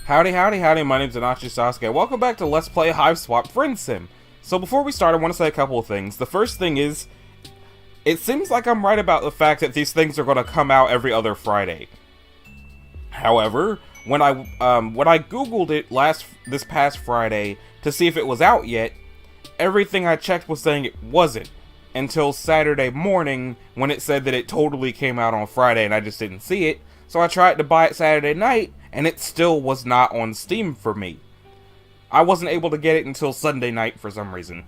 Howdy, howdy, howdy, my name's Anachi Sasuke. Welcome back to Let's Play Hiveswap FriendSim. So before we start, I want to say a couple of things. The first thing is, it seems like I'm right about the fact that these things are going to come out every other Friday. However, when I googled it this past Friday to see if it was out yet, everything I checked was saying it wasn't. Until Saturday morning, when it said that it totally came out on Friday and I just didn't see it. So I tried to buy it Saturday night, and it still was not on Steam for me. I wasn't able to get it until Sunday night for some reason.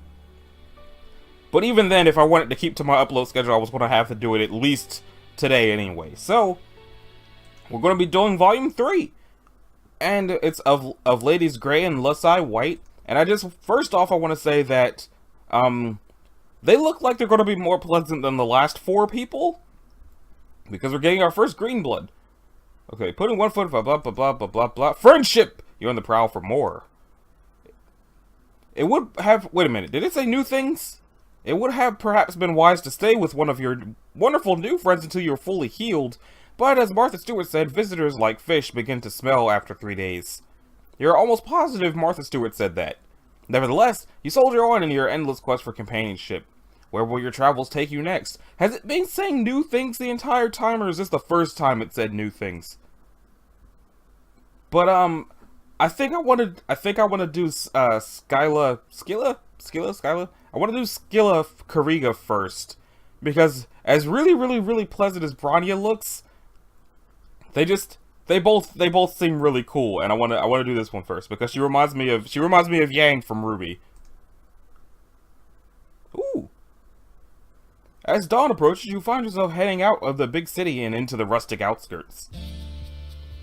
But even then, if I wanted to keep to my upload schedule, I was going to have to do it at least today anyway. So, we're going to be doing Volume 3. And it's of Ladies Grey and Lusai White. And first off, I want to say that, they look like they're going to be more pleasant than the last 4 people. Because we're getting our first green blood. Okay, putting one foot, blah, blah, blah, blah, blah, blah, blah. Friendship! You're on the prowl for more. It would have... Wait a minute, did it say new things? It would have perhaps been wise to stay with one of your wonderful new friends until you're fully healed. But as Martha Stewart said, visitors like fish begin to smell after 3 days. You're almost positive Martha Stewart said that. Nevertheless, you soldier on in your endless quest for companionship. Where will your travels take you next? Has it been saying new things the entire time, or is this the first time it said new things? But I think I want to do Skyla. I want to do Scylla Kariga first, because as really pleasant as Branya looks, they both seem really cool, and I want to do this one first because she reminds me of Yang from Ruby. Ooh. As dawn approaches, you find yourself heading out of the big city and into the rustic outskirts.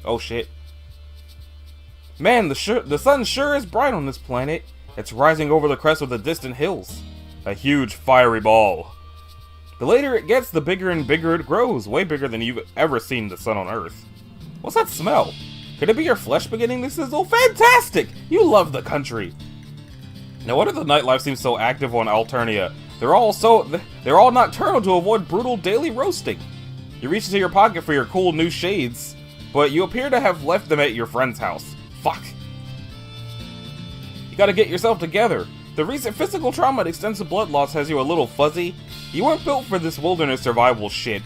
Oh shit. Man, the sun sure is bright on this planet. It's rising over the crest of the distant hills. A huge fiery ball. The later it gets, the bigger and bigger it grows. Way bigger than you've ever seen the sun on Earth. What's that smell? Could it be your flesh beginning to sizzle? Fantastic! You love the country. No wonder the nightlife seems so active on Alternia. They're all nocturnal to avoid brutal daily roasting. You reach into your pocket for your cool new shades, but you appear to have left them at your friend's house. Fuck. You gotta get yourself together. The recent physical trauma and extensive blood loss has you a little fuzzy. You weren't built for this wilderness survival shit.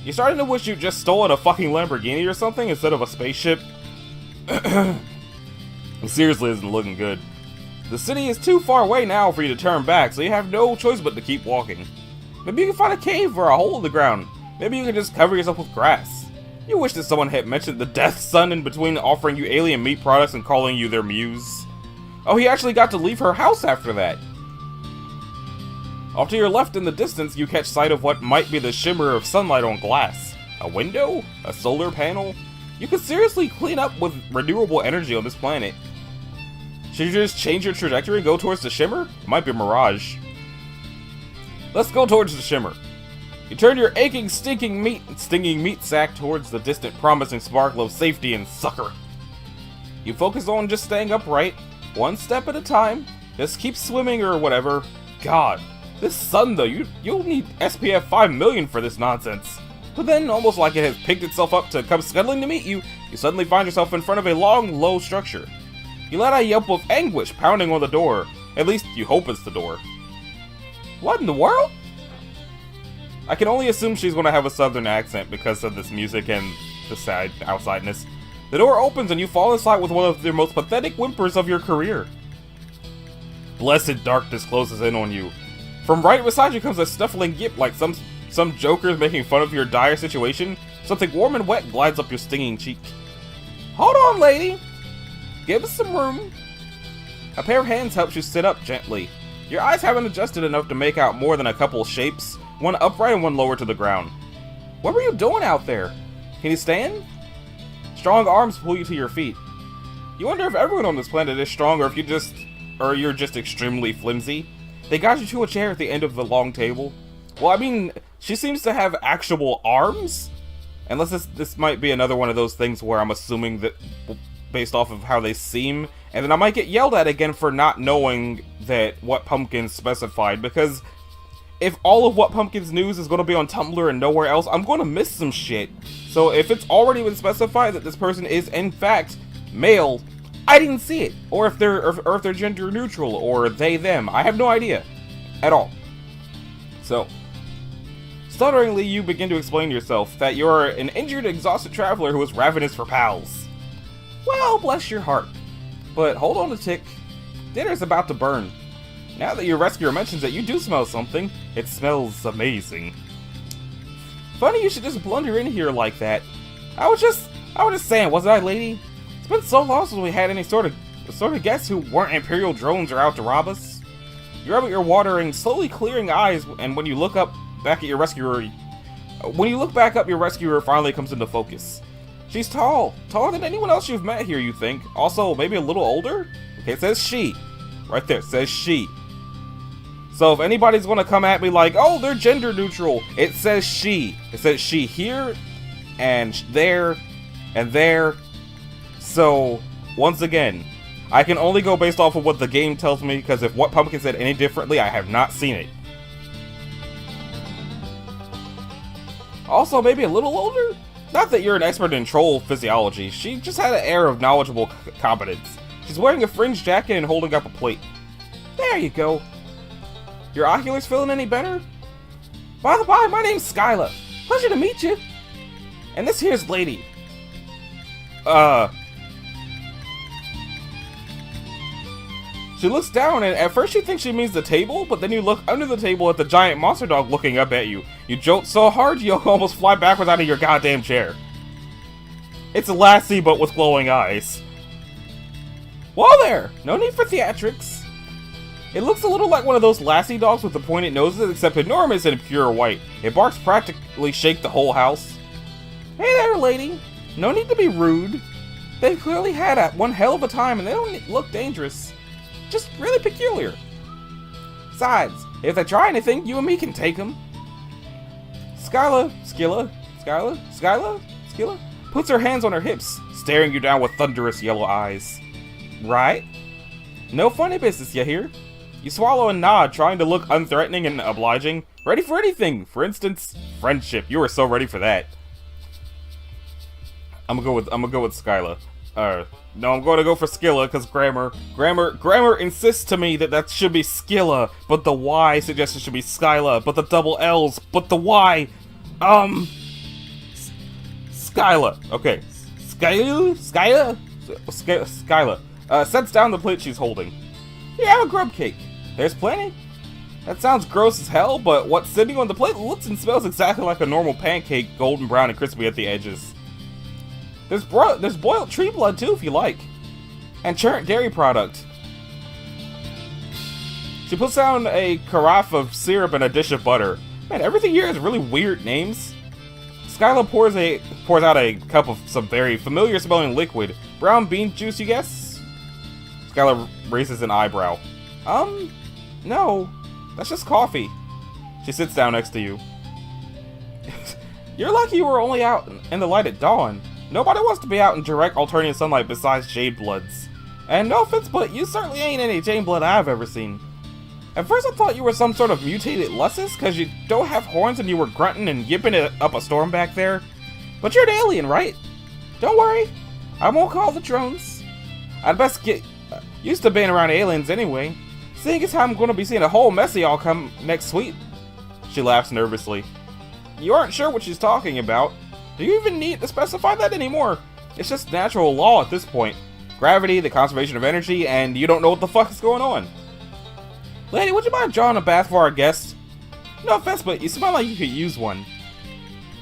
You're starting to wish you'd just stolen a fucking Lamborghini or something instead of a spaceship. It seriously isn't looking good. The city is too far away now for you to turn back, so you have no choice but to keep walking. Maybe you can find a cave or a hole in the ground. Maybe you can just cover yourself with grass. You wish that someone had mentioned the Death Sun in between offering you alien meat products and calling you their muse. Oh, he actually got to leave her house after that. Off to your left in the distance, you catch sight of what might be the shimmer of sunlight on glass. A window? A solar panel? You could seriously clean up with renewable energy on this planet. Should you just change your trajectory and go towards the shimmer? It might be a mirage. Let's go towards the shimmer. You turn your aching, stinging meat sack towards the distant, promising sparkle of safety and succor. You focus on just staying upright, one step at a time. Just keep swimming or whatever. God, this sun though, you'll need SPF 5 million for this nonsense. But then, almost like it has picked itself up to come scuttling to meet you, you suddenly find yourself in front of a long, low structure. You let out a yelp of anguish pounding on the door. At least, you hope it's the door. What in the world? I can only assume she's going to have a southern accent because of this music and the sad outsideness. The door opens and you fall in sight with one of the most pathetic whimpers of your career. Blessed darkness closes in on you. From right beside you comes a snuffling yip like some joker's making fun of your dire situation. Something warm and wet glides up your stinging cheek. Hold on, lady! Give us some room. A pair of hands helps you sit up gently. Your eyes haven't adjusted enough to make out more than a couple shapes, one upright and one lower to the ground. What were you doing out there? Can you stand? Strong arms pull you to your feet. You wonder if everyone on this planet is strong or if you're just extremely flimsy. They got you to a chair at the end of the long table. Well, I mean, she seems to have actual arms? Unless this might be another one of those things where I'm assuming that based off of how they seem, and then I might get yelled at again for not knowing that what Pumpkins specified, because if all of what Pumpkins news is going to be on Tumblr and nowhere else, I'm going to miss some shit. So if it's already been specified that this person is in fact Male, I didn't see it. Or if they're gender neutral, or they, them. I have no idea. At all. So, stutteringly, you begin to explain to yourself that you're an injured, exhausted traveler who is ravenous for pals. Well, bless your heart. But hold on a tick. Dinner's about to burn. Now that your rescuer mentions that you do smell something, it smells amazing. Funny you should just blunder in here like that. I was just saying, wasn't I, lady? It's been so long since we had any sort of guests who weren't Imperial drones or out to rob us. You rub at your watering, slowly clearing eyes, and when you look back up, your rescuer finally comes into focus. She's tall, taller than anyone else you've met here, you think. Also, maybe a little older? Okay, it says she. Right there, it says she. So if anybody's gonna come at me like, oh, they're gender neutral, it says she. It says she here, and there, and there. So, once again, I can only go based off of what the game tells me, because if what Pumpkin said any differently, I have not seen it. Also, maybe a little older? Not that you're an expert in troll physiology, she just had an air of knowledgeable competence. She's wearing a fringed jacket and holding up a plate. There you go. Your oculars feeling any better? By the by, my name's Skyla. Pleasure to meet you. And this here's Lady. She looks down, and at first you think she means the table, but then you look under the table at the giant monster dog looking up at you. You jolt so hard you almost fly backwards out of your goddamn chair. It's Lassie, but with glowing eyes. Whoa there! No need for theatrics. It looks a little like one of those Lassie dogs with the pointed noses, except enormous and pure white. It barks practically shake the whole house. Hey there, lady. No need to be rude. They've clearly had one hell of a time, and they don't look dangerous. Just really peculiar. Besides, if they try anything, you and me can take them. Skyla puts her hands on her hips, staring you down with thunderous yellow eyes. Right? No funny business, you hear? You swallow and nod, trying to look unthreatening and obliging. Ready for anything. For instance, friendship. You were so ready for that. I'm gonna go with Skyla. No, I'm gonna go for Skilla, because grammar insists to me that should be Skilla, but the Y suggests it should be Skyla, but the double L's, but the Y, Skyla. Okay, Skyla. Sets down the plate she's holding. Here, have a grub cake. There's plenty. That sounds gross as hell, but what's sitting on the plate looks and smells exactly like a normal pancake, golden brown and crispy at the edges. There's boiled tree blood too, if you like. And churned dairy product. She puts down a carafe of syrup and a dish of butter. Man, everything here has really weird names. Skyla pours out a cup of some very familiar smelling liquid. Brown bean juice, you guess? Skyla raises an eyebrow. No. That's just coffee. She sits down next to you. You're lucky you were only out in the light at dawn. Nobody wants to be out in direct alternating sunlight besides Jade Bloods. And no offense, but you certainly ain't any Jade Blood I've ever seen. At first I thought you were some sort of mutated Lussus, cause you don't have horns and you were grunting and yipping it up a storm back there. But you're an alien, right? Don't worry. I won't call the drones. I'd best get used to being around aliens anyway. Seeing as how I'm gonna be seeing a whole mess of y'all come next week. She laughs nervously. You aren't sure what she's talking about. Do you even need to specify that anymore? It's just natural law at this point. Gravity, the conservation of energy, and you don't know what the fuck is going on. Lady, would you mind drawing a bath for our guest? No offense, but you smell like you could use one.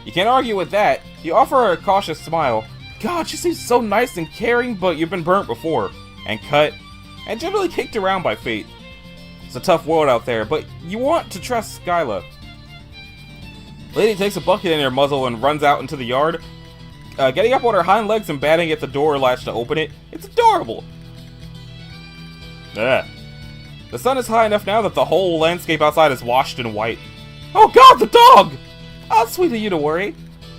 You can't argue with that. You offer her a cautious smile. God, she seems so nice and caring, but you've been burnt before. And cut. And generally kicked around by fate. It's a tough world out there, but you want to trust Skyla. Lady takes a bucket in her muzzle and runs out into the yard, getting up on her hind legs and batting at the door latch to open it. It's adorable. The sun is high enough now that the whole landscape outside is washed in white. Oh god, the dog! Oh, it's sweet of you to worry.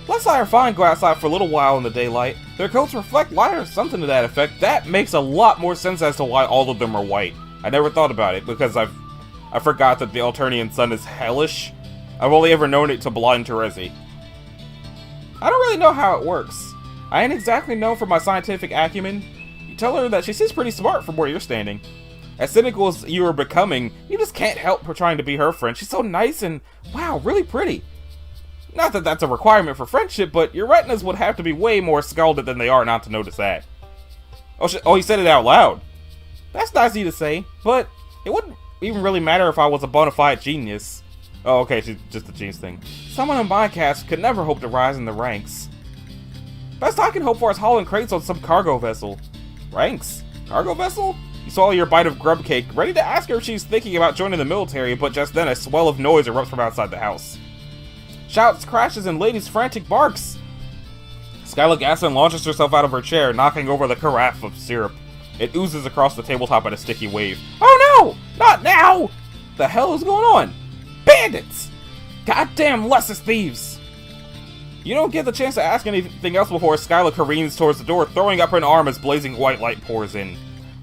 Leslie are fine go outside for a little while in the daylight. Their coats reflect light or something to that effect. That makes a lot more sense as to why all of them are white. I never thought about it because I forgot that the Alternian sun is hellish. I've only ever known it to blind Terezi. I don't really know how it works. I ain't exactly known for my scientific acumen, tell her that she seems pretty smart from where you're standing. As cynical as you are becoming, you just can't help her trying to be her friend. She's so nice and, wow, really pretty. Not that that's a requirement for friendship, but your retinas would have to be way more scalded than they are not to notice that. Oh, he said it out loud. That's nice of you to say, but it wouldn't even really matter if I was a bona fide genius. Oh, okay, she's just a genius thing. Someone in my caste could never hope to rise in the ranks. Best I can hope for is hauling crates on some cargo vessel. Ranks? Cargo vessel? You swallow your bite of grub cake, ready to ask her if she's thinking about joining the military, but just then a swell of noise erupts from outside the house. Shouts, crashes, and ladies' frantic barks. Skyla gasps and launches herself out of her chair, knocking over the carafe of syrup. It oozes across the tabletop in a sticky wave. Oh no! Not now! The hell is going on? Bandits! Goddamn Lessus thieves! You don't get the chance to ask anything else before Skyla careens towards the door, throwing up an arm as blazing white light pours in.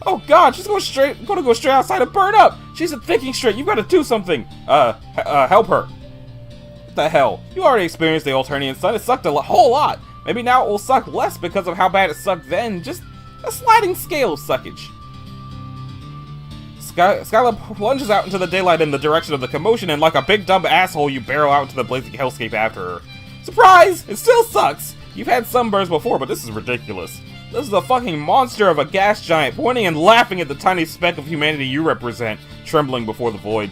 Oh god, she's gonna go straight outside and burn up! She isn't thinking straight, you've gotta do something! Help her. What the hell? You already experienced the Alternian Sun, it sucked a whole lot! Maybe now it will suck less because of how bad it sucked then, just a sliding scale of suckage. Skyla plunges out into the daylight in the direction of the commotion, and like a big dumb asshole, you barrel out into the blazing hellscape after her. Surprise! It still sucks! You've had sunburns before, but this is ridiculous. This is a fucking monster of a gas giant, pointing and laughing at the tiny speck of humanity you represent, trembling before the void.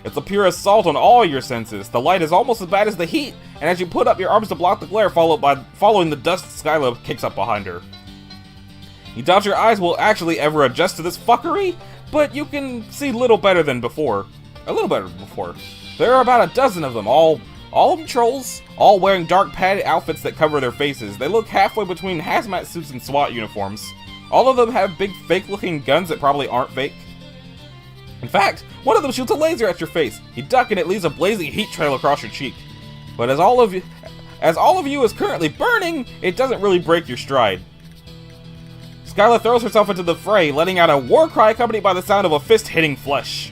It's a pure assault on all your senses. The light is almost as bad as the heat, and as you put up your arms to block the glare, following the dust, Skyla kicks up behind her. You doubt your eyes will actually ever adjust to this fuckery, but you can see little better than before. A little better than before. There are about a dozen of them, all of them trolls, all wearing dark padded outfits that cover their faces. They look halfway between hazmat suits and SWAT uniforms. All of them have big fake-looking guns that probably aren't fake. In fact, one of them shoots a laser at your face. You duck and it leaves a blazing heat trail across your cheek. But as all of you is currently burning, it doesn't really break your stride. Skyla throws herself into the fray, letting out a war cry accompanied by the sound of a fist hitting flesh.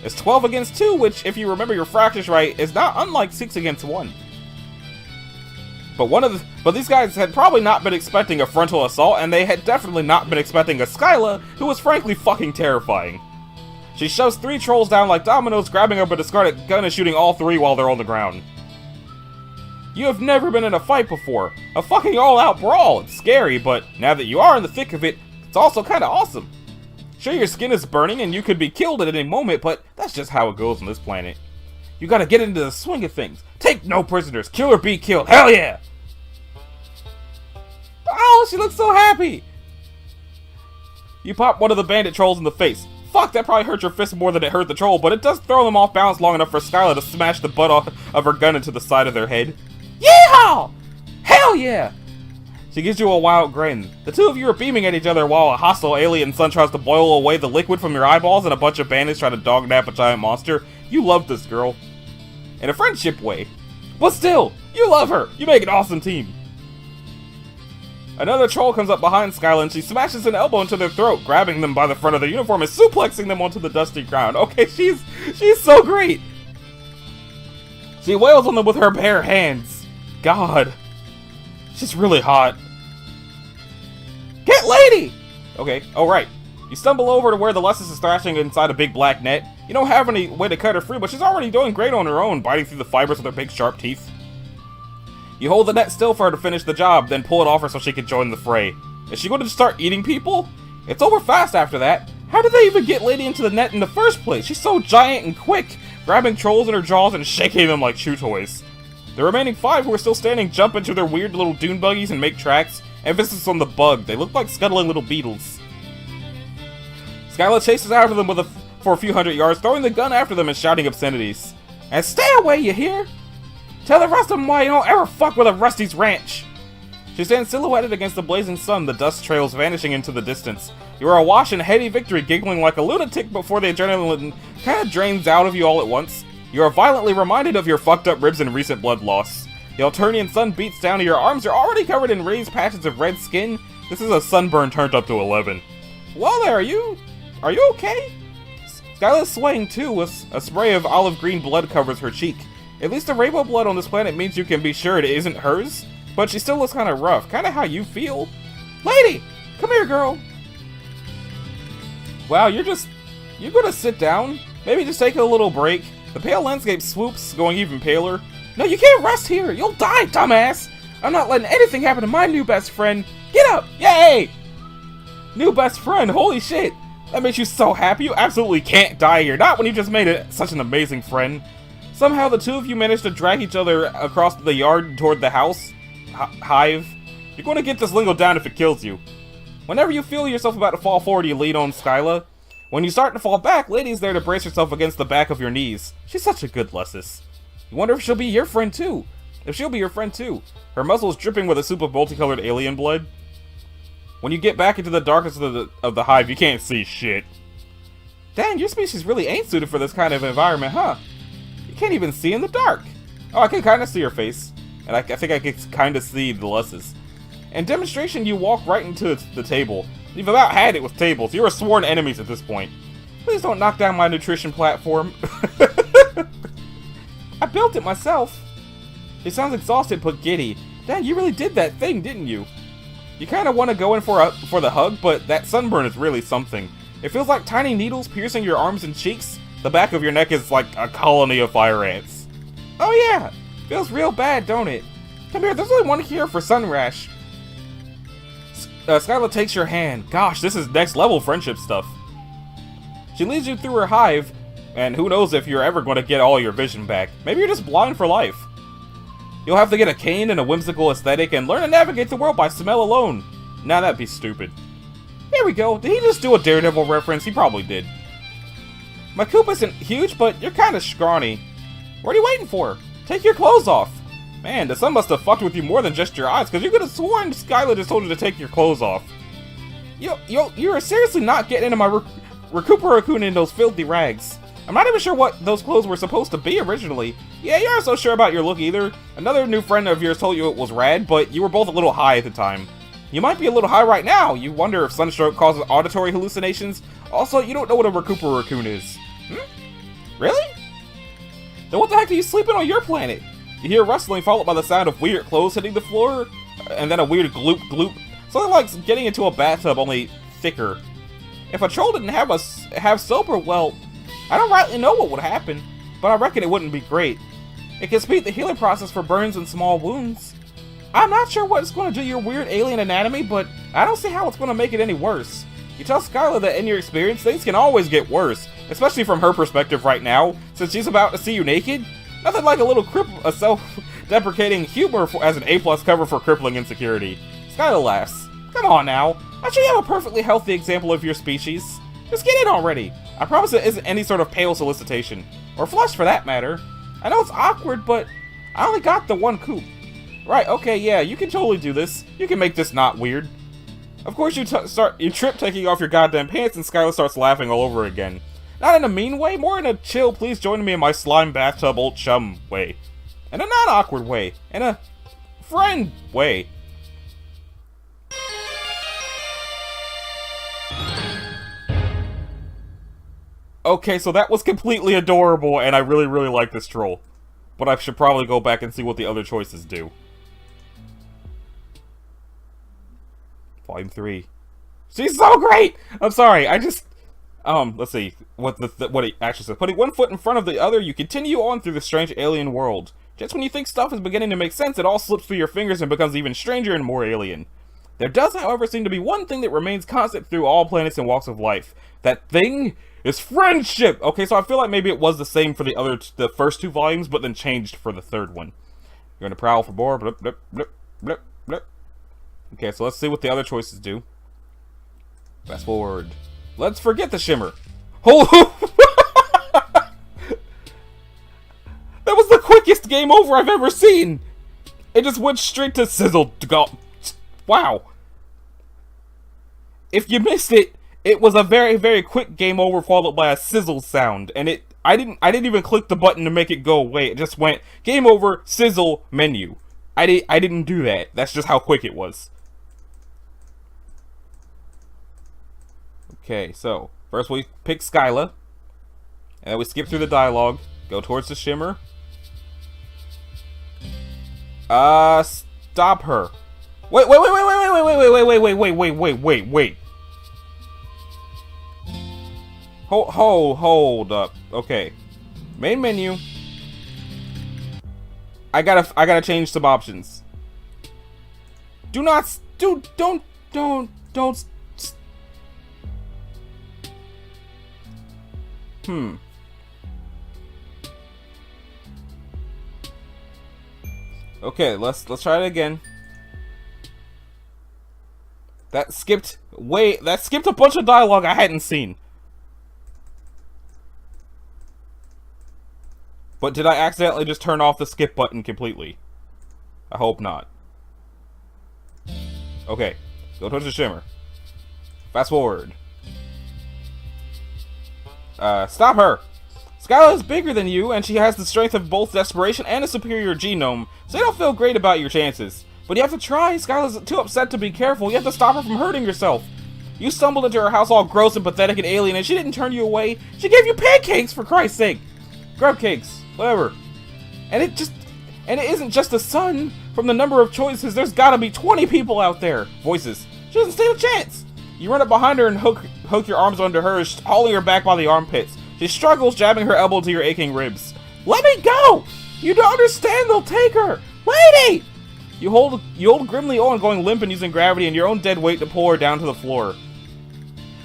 It's 12 against 2, which, if you remember your fractures right, is not unlike 6 against 1. But these guys had probably not been expecting a frontal assault, and they had definitely not been expecting a Skyla, who was frankly fucking terrifying. She shoves 3 trolls down like dominoes, grabbing up a discarded gun and shooting all 3 while they're on the ground. You have never been in a fight before. A fucking all-out brawl. It's scary, but now that you are in the thick of it, it's also kinda awesome. Sure, your skin is burning and you could be killed at any moment, but that's just how it goes on this planet. You gotta get into the swing of things. Take no prisoners. Kill or be killed. Hell yeah! Oh, she looks so happy! You pop one of the bandit trolls in the face. Fuck, that probably hurt your fist more than it hurt the troll, but it does throw them off balance long enough for Skyla to smash the butt off of her gun into the side of their head. Yeehaw! Hell yeah! She gives you a wild grin. The two of you are beaming at each other while a hostile alien sun tries to boil away the liquid from your eyeballs and a bunch of bandits try to dog-nap a giant monster. You love this girl. In a friendship way. But still, you love her! You make an awesome team! Another troll comes up behind Skyla and she smashes an elbow into their throat, grabbing them by the front of their uniform and suplexing them onto the dusty ground. Okay, she's so great! She wails on them with her bare hands. God. She's really hot. Get lady! Okay, alright. You stumble over to where the Lessus is thrashing inside a big black net. You don't have any way to cut her free, but she's already doing great on her own, biting through the fibers with her big sharp teeth. You hold the net still for her to finish the job, then pull it off her so she can join the fray. Is she going to start eating people? It's over fast after that. How did they even get Lady into the net in the first place? She's so giant and quick, grabbing trolls in her jaws and shaking them like chew toys. The remaining 5 who are still standing jump into their weird little dune buggies and make tracks. Emphasis on the bug. They look like scuttling little beetles. Skyla chases after them for a few hundred yards, throwing the gun after them and shouting obscenities. And stay away, you hear? Tell the rest of them why you don't ever fuck with a Rusty's ranch. She stands silhouetted against the blazing sun, the dust trails vanishing into the distance. You are awash in heady victory, giggling like a lunatic before the adrenaline kind of drains out of you all at once. You are violently reminded of your fucked up ribs and recent blood loss. The Alternian sun beats down and your arms are already covered in raised patches of red skin. This is a sunburn turned up to 11. Well there, are you okay? Skyla's swaying too, as a spray of olive green blood covers her cheek. At least the rainbow blood on this planet means you can be sure it isn't hers, but she still looks kinda rough, kinda how you feel. Lady! Come here, girl. Wow, you're gonna sit down? Maybe just take a little break? The pale landscape swoops, going even paler. No, you can't rest here! You'll die, dumbass! I'm not letting anything happen to my new best friend! Get up! Yay! New best friend, holy shit! That makes you so happy. You absolutely can't die here. Not when you just made it such an amazing friend. Somehow the two of you managed to drag each other across the yard toward the house. Hive. You're going to get this lingo down if it kills you. Whenever you feel yourself about to fall forward, you lean on Skyla. When you start to fall back, Lady's there to brace herself against the back of your knees. She's such a good Lessus. You wonder if she'll be your friend too. If she'll be your friend too. Her muzzle is dripping with a soup of multicolored alien blood. When you get back into the darkness of the hive, you can't see shit. Dang, your species really ain't suited for this kind of environment, huh? You can't even see in the dark. Oh, I can kind of see her face. And I think I can kind of see the Lessus. In demonstration, you walk right into the table. You've about had it with tables. You are sworn enemies at this point. Please don't knock down my nutrition platform. I built it myself. It sounds exhausted but giddy. Dang, you really did that thing, didn't you? You kind of want to go in for the hug, but that sunburn is really something. It feels like tiny needles piercing your arms and cheeks. The back of your neck is like a colony of fire ants. Oh yeah, feels real bad, don't it? Come here, there's only one here for Sunrash. Skyla takes your hand. Gosh, this is next level friendship stuff. She leads you through her hive, and who knows if you're ever going to get all your vision back. Maybe you're just blind for life. You'll have to get a cane and a whimsical aesthetic and learn to navigate the world by smell alone. Nah, that'd be stupid. Here we go. Did he just do a Daredevil reference? He probably did. My coop isn't huge, but you're kind of scrawny. What are you waiting for? Take your clothes off. Man, the sun must have fucked with you more than just your eyes, because you could have sworn Skyla just told you to take your clothes off. You're seriously not getting into my Recupera-kun in those filthy rags. I'm not even sure what those clothes were supposed to be originally. Yeah, you aren't so sure about your look either. Another new friend of yours told you it was rad, but you were both a little high at the time. You might be a little high right now. You wonder if sunstroke causes auditory hallucinations. Also, you don't know what a Recupera-kun is. Really? Then what the heck are you sleeping on your planet? You hear rustling followed by the sound of weird clothes hitting the floor, and then a weird gloop gloop. Something like getting into a bathtub, only thicker. If a troll didn't have soap, well, I don't rightly know what would happen, but I reckon it wouldn't be great. It can speed the healing process for burns and small wounds. I'm not sure what it's going to do your weird alien anatomy, but I don't see how it's going to make it any worse. You tell Skyla that in your experience, things can always get worse, especially from her perspective right now, since she's about to see you naked. Nothing like a little self-deprecating humor as an A+ cover for crippling insecurity. Skyla laughs. Come on now. I'm sure you have a perfectly healthy example of your species. Just get in already. I promise it isn't any sort of pale solicitation. Or flush for that matter. I know it's awkward, but I only got the one coop. Right, okay, yeah, you can totally do this. You can make this not weird. Of course you trip taking off your goddamn pants and Skyla starts laughing all over again. Not in a mean way, more in a chill, please join me in my slime bathtub old chum way. In a non-awkward way. In a friend way. Okay, so that was completely adorable, and I really, really like this troll. But I should probably go back and see what the other choices do. Volume 3. She's so great! I'm sorry, I just... let's see what it actually says. Putting one foot in front of the other, you continue on through the strange alien world. Just when you think stuff is beginning to make sense, it all slips through your fingers and becomes even stranger and more alien. There does, however, seem to be one thing that remains constant through all planets and walks of life. That thing is friendship! Okay, so I feel like maybe it was the same for the first two volumes, but then changed for the third one. You're gonna prowl for more. Blip, blip, blip, blip, blip. Okay, so let's see what the other choices do. Fast forward. Let's forget the shimmer. Oh! That was the quickest game over I've ever seen! It just went straight to sizzle. Wow. If you missed it, it was a very, very quick game over followed by a sizzle sound. And I didn't even click the button to make it go away. It just went game over, sizzle, menu. I didn't do that. That's just how quick it was. Okay, so first we pick Skyla, and then we skip through the dialogue, go towards the shimmer. Stop her. Wait, wait. Hold up. Okay. Main menu. I gotta change some options. Don't. Okay, let's try it again. That skipped a bunch of dialogue I hadn't seen. But did I accidentally just turn off the skip button completely? I hope not. Okay, go towards the shimmer. Fast forward. Stop her! Skyla is bigger than you, and she has the strength of both desperation and a superior genome, so you don't feel great about your chances. But you have to try. Skyla's too upset to be careful. You have to stop her from hurting yourself. You stumbled into her house all gross and pathetic and alien, and she didn't turn you away. She gave you pancakes, for Christ's sake! Grub cakes, whatever. And it isn't just the sun. From the number of choices, there's gotta be 20 people out there. Voices. She doesn't stand a chance. You run up behind her and hook your arms under hers, hauling her back by the armpits. She struggles, jabbing her elbow to your aching ribs. Let me go! You don't understand, they'll take her! Lady! You hold grimly on, going limp and using gravity and your own dead weight to pull her down to the floor.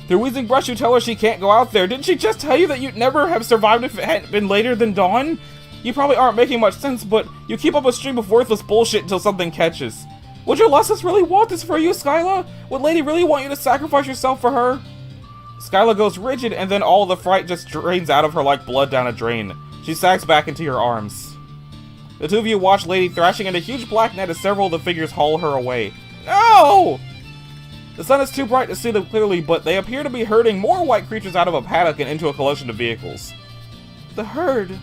Through wheezing brush, you tell her she can't go out there. Didn't she just tell you that you'd never have survived if it hadn't been later than dawn? You probably aren't making much sense, but you keep up a stream of worthless bullshit until something catches. Would your Lussus really want this for you, Skyla? Would Lady really want you to sacrifice yourself for her? Skyla goes rigid, and then all the fright just drains out of her like blood down a drain. She sags back into your arms. The two of you watch Lady thrashing in a huge black net as several of the figures haul her away. No! The sun is too bright to see them clearly, but they appear to be herding more white creatures out of a paddock and into a collection of vehicles. The herd.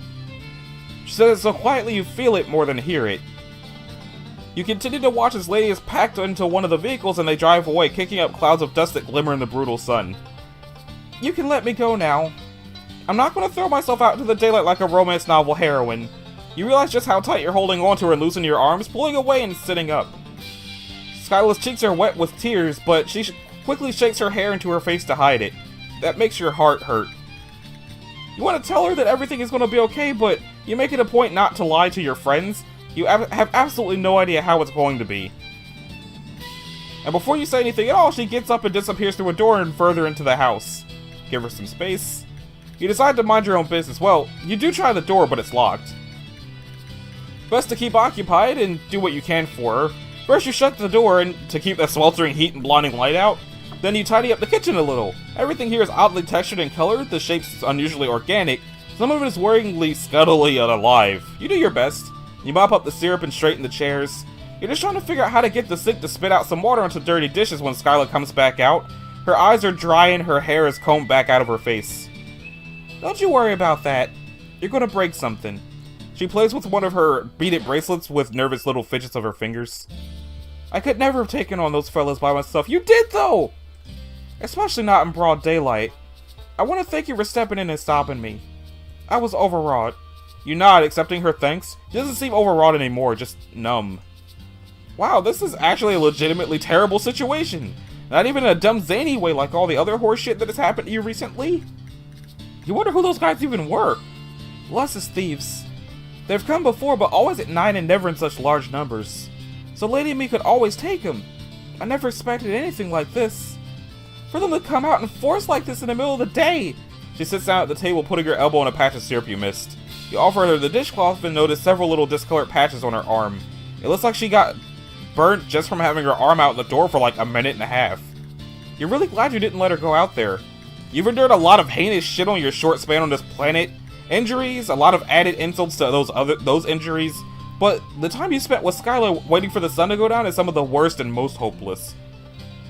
She says it so quietly you feel it more than hear it. You continue to watch as Lady is packed into one of the vehicles and they drive away, kicking up clouds of dust that glimmer in the brutal sun. You can let me go now. I'm not going to throw myself out into the daylight like a romance novel heroine. You realize just how tight you're holding on to her and loosen your arms, pulling away and sitting up. Skyla's cheeks are wet with tears, but she quickly shakes her hair into her face to hide it. That makes your heart hurt. You want to tell her that everything is going to be okay, but you make it a point not to lie to your friends. You have absolutely no idea how it's going to be. And before you say anything at all, she gets up and disappears through a door and further into the house. Give her some space. You decide to mind your own business. Well, you do try the door, but it's locked. Best to keep occupied and do what you can for her. First you shut the door and to keep the sweltering heat and blinding light out. Then you tidy up the kitchen a little. Everything here is oddly textured and colored, the shape's unusually organic. Some of it is worryingly scuttily alive. You do your best. You mop up the syrup and straighten the chairs. You're just trying to figure out how to get the sink to spit out some water onto dirty dishes when Skyla comes back out. Her eyes are dry and her hair is combed back out of her face. Don't you worry about that. You're gonna break something. She plays with one of her beaded bracelets with nervous little fidgets of her fingers. I could never have taken on those fellas by myself. You did, though! Especially not in broad daylight. I want to thank you for stepping in and stopping me. I was overwrought. You nod, accepting her thanks. She doesn't seem overwrought anymore, just numb. Wow, this is actually a legitimately terrible situation. Not even in a dumb zany way like all the other horseshit that has happened to you recently. You wonder who those guys even were. Lussus thieves. They've come before, but always at night and never in such large numbers. So Lady and me could always take them. I never expected anything like this. For them to come out in force like this in the middle of the day. She sits down at the table, putting her elbow in a patch of syrup you missed. You offer her the dishcloth and notice several little discolored patches on her arm. It looks like she got burnt just from having her arm out the door for like a minute and a half. You're really glad you didn't let her go out there. You've endured a lot of heinous shit on your short span on this planet. Injuries, a lot of added insults to those injuries. But the time you spent with Skyla waiting for the sun to go down is some of the worst and most hopeless.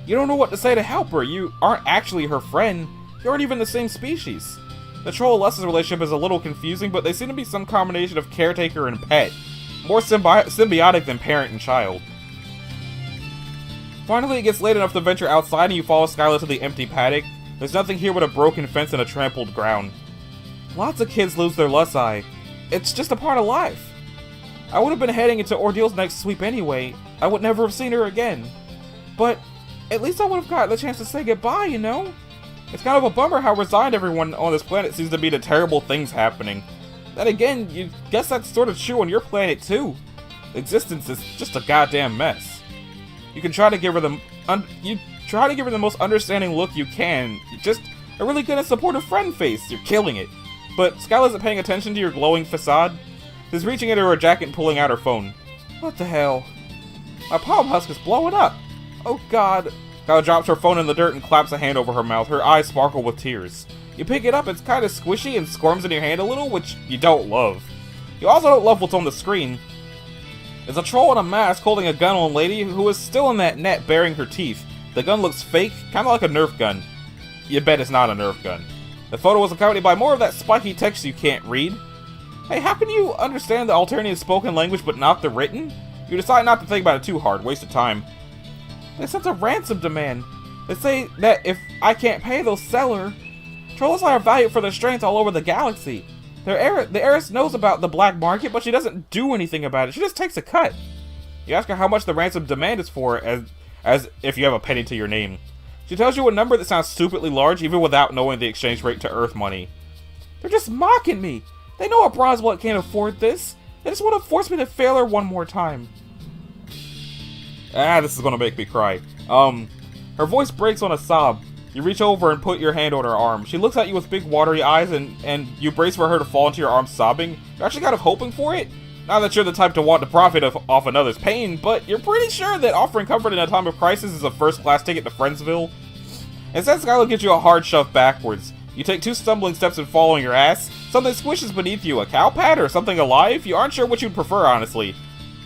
You don't know what to say to help her. You aren't actually her friend. You aren't even the same species. The Troll-Lussus relationship is a little confusing, but they seem to be some combination of caretaker and pet. More symbiotic than parent and child. Finally, it gets late enough to venture outside and you follow Skyla to the empty paddock. There's nothing here but a broken fence and a trampled ground. Lots of kids lose their Lussi. It's just a part of life. I would have been heading into Ordeal's next sweep anyway. I would never have seen her again. But at least I would have gotten the chance to say goodbye, you know? It's kind of a bummer how resigned everyone on this planet seems to be to terrible things happening. Then again, you guess that's sort of true on your planet too. Existence is just a goddamn mess. You can try to give her the most understanding look you can. You're just a really good and supportive friend face. You're killing it. But Skyla isn't paying attention to your glowing facade. She's reaching into her jacket and pulling out her phone. What the hell? My palm husk is blowing up. Oh god. Skyla drops her phone in the dirt and claps a hand over her mouth. Her eyes sparkle with tears. You pick it up, it's kind of squishy and squirms in your hand a little, which you don't love. You also don't love what's on the screen. There's a troll in a mask holding a gun on a lady who is still in that net baring her teeth. The gun looks fake, kind of like a Nerf gun. You bet it's not a Nerf gun. The photo was accompanied by more of that spiky text you can't read. Hey, how can you understand the alternative spoken language but not the written? You decide not to think about it too hard, waste of time. They sent a ransom demand. They say that if I can't pay, they'll sell her. Trolls are valued for their strength all over the galaxy. The heiress knows about the black market, but she doesn't do anything about it. She just takes a cut. You ask her how much the ransom demand is for, as if you have a penny to your name. She tells you a number that sounds stupidly large, even without knowing the exchange rate to Earth money. They're just mocking me. They know a Bronzeblood can't afford this. They just want to force me to fail her one more time. This is gonna make me cry. Her voice breaks on a sob. You reach over and put your hand on her arm. She looks at you with big watery eyes and you brace for her to fall into your arms sobbing. You're actually kind of hoping for it. Not that you're the type to want to profit off another's pain, but you're pretty sure that offering comfort in a time of crisis is a first-class ticket to Friendsville. Instead, Skyla gives you a hard shove backwards. You take 2 stumbling steps and fall on your ass. Something squishes beneath you, a cow pad or something alive? You aren't sure what you'd prefer, honestly.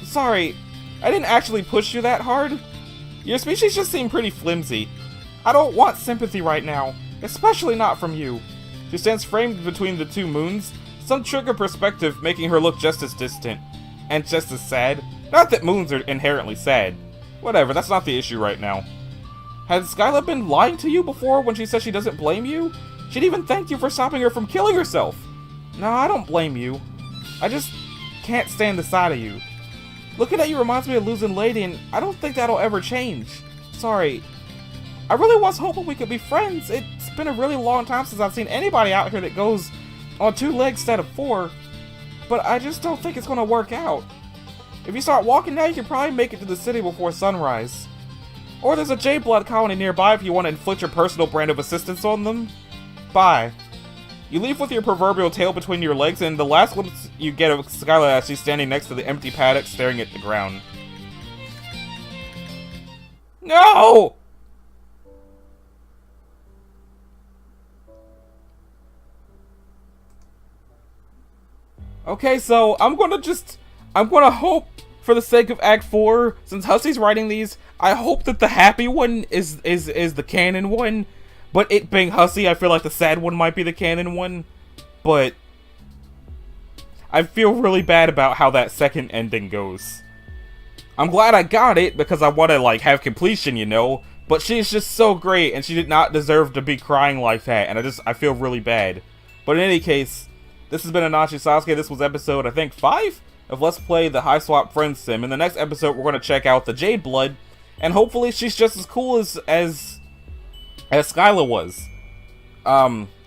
Sorry, I didn't actually push you that hard. Your species just seem pretty flimsy. I don't want sympathy right now, especially not from you. She stands framed between the 2 moons, some trick of perspective making her look just as distant, and just as sad. Not that moons are inherently sad. Whatever, that's not the issue right now. Has Skyla been lying to you before when she says she doesn't blame you? She'd even thanked you for stopping her from killing herself. No, I don't blame you. I just can't stand the sight of you. Looking at you reminds me of losing Lady, and I don't think that'll ever change. Sorry. I really was hoping we could be friends. It's been a really long time since I've seen anybody out here that goes on 2 legs instead of 4. But I just don't think it's gonna work out. If you start walking now, you can probably make it to the city before sunrise. Or there's a J-Blood colony nearby if you want to inflict your personal brand of assistance on them. Bye. You leave with your proverbial tail between your legs, and the last glimpse you get of Skyla as she's standing next to the empty paddock staring at the ground. No! Okay, so I'm gonna hope, for the sake of Act 4, since Hussey's writing these, I hope that the happy one is the canon one. But it being Hussey, I feel like the sad one might be the canon one. But I feel really bad about how that second ending goes. I'm glad I got it because I want to like have completion, you know. But she's just so great, and she did not deserve to be crying like that. And I feel really bad. But in any case, this has been Anachi Sasuke. This was episode, I think, 5 of Let's Play the Hiveswap FriendSim. In the next episode, we're going to check out the Jade Blood, and hopefully she's just as cool as Skyla was.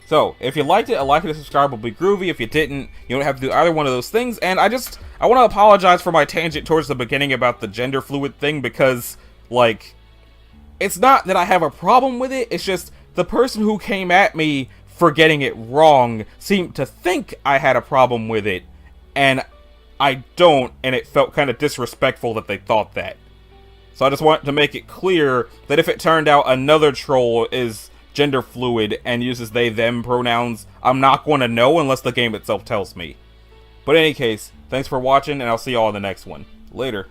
So, if you liked it, a like and a subscribe will be groovy. If you didn't, you don't have to do either one of those things. And I want to apologize for my tangent towards the beginning about the gender fluid thing, because, like, it's not that I have a problem with it, it's just the person who came at me for getting it wrong seemed to think I had a problem with it, and I don't, and it felt kind of disrespectful that they thought that. So I just want to make it clear that if it turned out another troll is gender fluid and uses they them pronouns, I'm not going to know unless the game itself tells me. But in any case, thanks for watching, and I'll see y'all in the next one. Later.